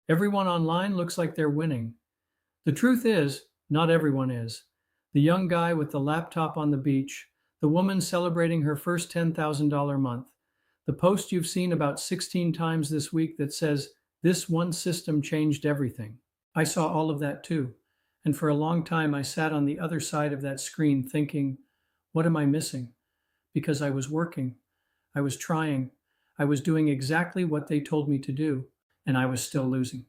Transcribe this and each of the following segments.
Everyone online looks like they're winning. The truth is, not everyone is. The young guy with the laptop on the beach, the woman celebrating her first $10,000 month, the post you've seen about 16 times this week that says, "This one system changed everything." I saw all of that too. And for a long time, I sat on the other side of that screen thinking, what am I missing? Because I was working, I was trying, I was doing exactly what they told me to do, and I was still losing.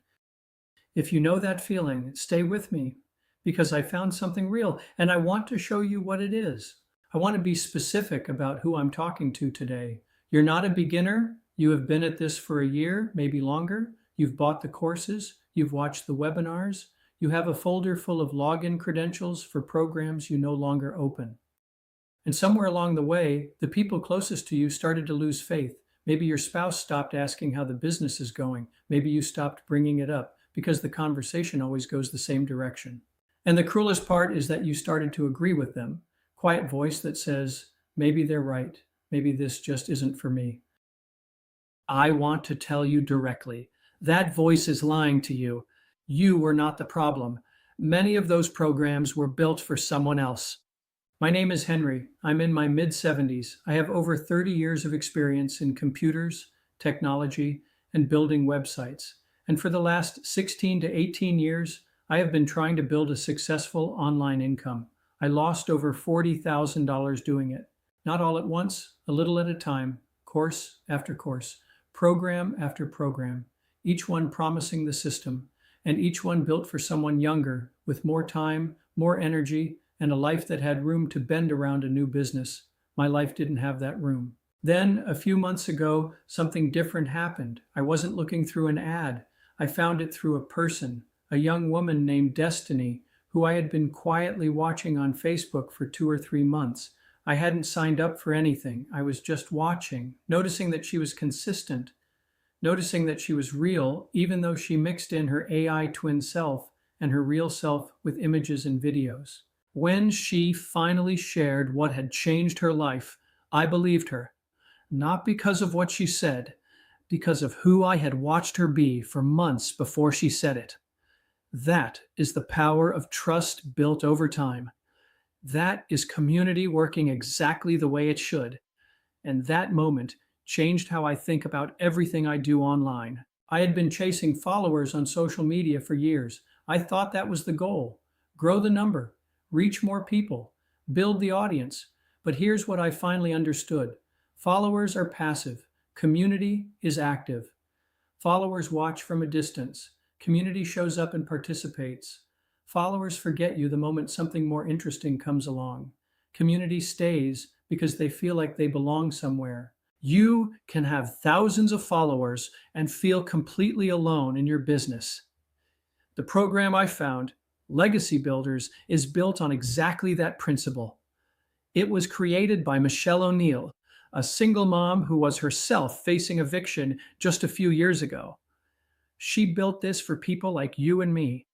If you know that feeling, stay with me because I found something real and I want to show you what it is. I want to be specific about who I'm talking to today. You're not a beginner. You have been at this for a year, maybe longer. You've bought the courses. You've watched the webinars. You have a folder full of login credentials for programs you no longer open. And somewhere along the way, the people closest to you started to lose faith. Maybe your spouse stopped asking how the business is going. Maybe you stopped bringing it up because the conversation always goes the same direction. And the cruelest part is that you started to agree with them. Quiet voice that says, maybe they're right. Maybe this just isn't for me. I want to tell you directly, that voice is lying to you. You were not the problem. Many of those programs were built for someone else. My name is Henry. I'm in my mid-70s. I have over 30 years of experience in computers, technology, and building websites. And for the last 16 to 18 years, I have been trying to build a successful online income. I lost over $40,000 doing it. Not all at once, a little at a time, course after course, program after program, each one promising the system, and each one built for someone younger, with more time, more energy, and a life that had room to bend around a new business. My life didn't have that room. Then, a few months ago, something different happened. I wasn't looking through an ad. I found it through a person, a young woman named Destiny, who I had been quietly watching on Facebook for 2 or 3 months. I hadn't signed up for anything. I was just watching, noticing that she was consistent, noticing that she was real, even though she mixed in her AI twin self and her real self with images and videos. When she finally shared what had changed her life, I believed her, not because of what she said, because of who I had watched her be for months before she said it. That is the power of trust built over time. That is community working exactly the way it should. And that moment changed how I think about everything I do online. I had been chasing followers on social media for years. I thought that was the goal. Grow the number, reach more people, build the audience. But here's what I finally understood. Followers are passive. Community is active. Followers watch from a distance. Community shows up and participates. Followers forget you the moment something more interesting comes along. Community stays because they feel like they belong somewhere. You can have thousands of followers and feel completely alone in your business. The program I found, Legacy Builders, is built on exactly that principle. It was created by Michelle O'Neill, a single mom who was herself facing eviction just a few years ago. She built this for people like you and me,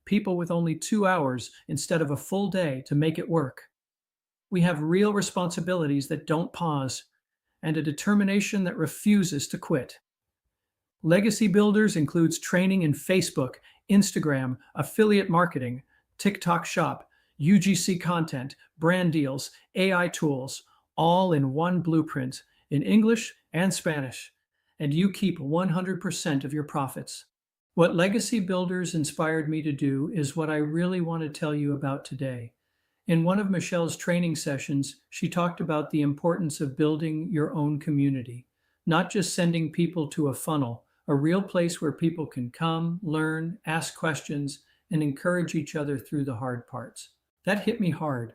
people with only 2 hours instead of a full day to make it work. We have real responsibilities that don't pause and a determination that refuses to quit. Legacy Builders includes training in Facebook, Instagram, affiliate marketing, TikTok Shop, UGC content, brand deals, AI tools, all in one blueprint in English and Spanish. And you keep 100% of your profits. What Legacy Builders inspired me to do is what I really want to tell you about today. In one of Michelle's training sessions, she talked about the importance of building your own community, not just sending people to a funnel, a real place where people can come, learn, ask questions, and encourage each other through the hard parts. That hit me hard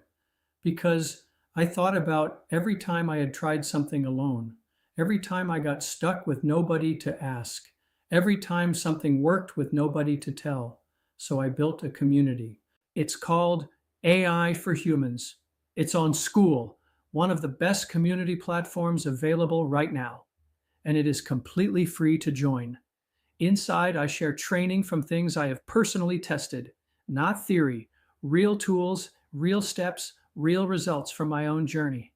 because I thought about every time I had tried something alone, every time I got stuck with nobody to ask, every time something worked with nobody to tell. So I built a community. It's called AI for Humans. It's on Skool, one of the best community platforms available right now. And it is completely free to join. Inside, I share training from things I have personally tested, not theory, real tools, real steps, real results from my own journey.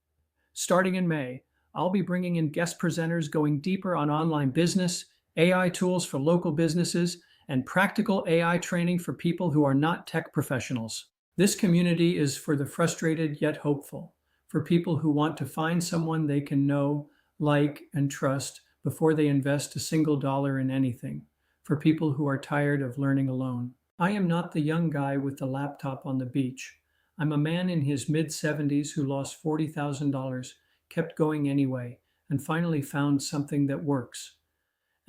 Starting in May, I'll be bringing in guest presenters going deeper on online business, AI tools for local businesses, and practical AI training for people who are not tech professionals. This community is for the frustrated yet hopeful, for people who want to find someone they can know, like, and trust before they invest a single dollar in anything, for people who are tired of learning alone. I am not the young guy with the laptop on the beach. I'm a man in his mid-70s who lost $40,000, kept going anyway, and finally found something that works.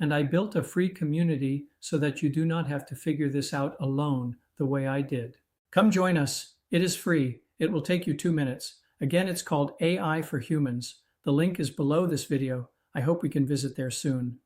And I built a free community so that you do not have to figure this out alone the way I did. Come join us. It is free. It will take you 2 minutes. Again, it's called AI for Humans. The link is below this video. I hope we can visit there soon.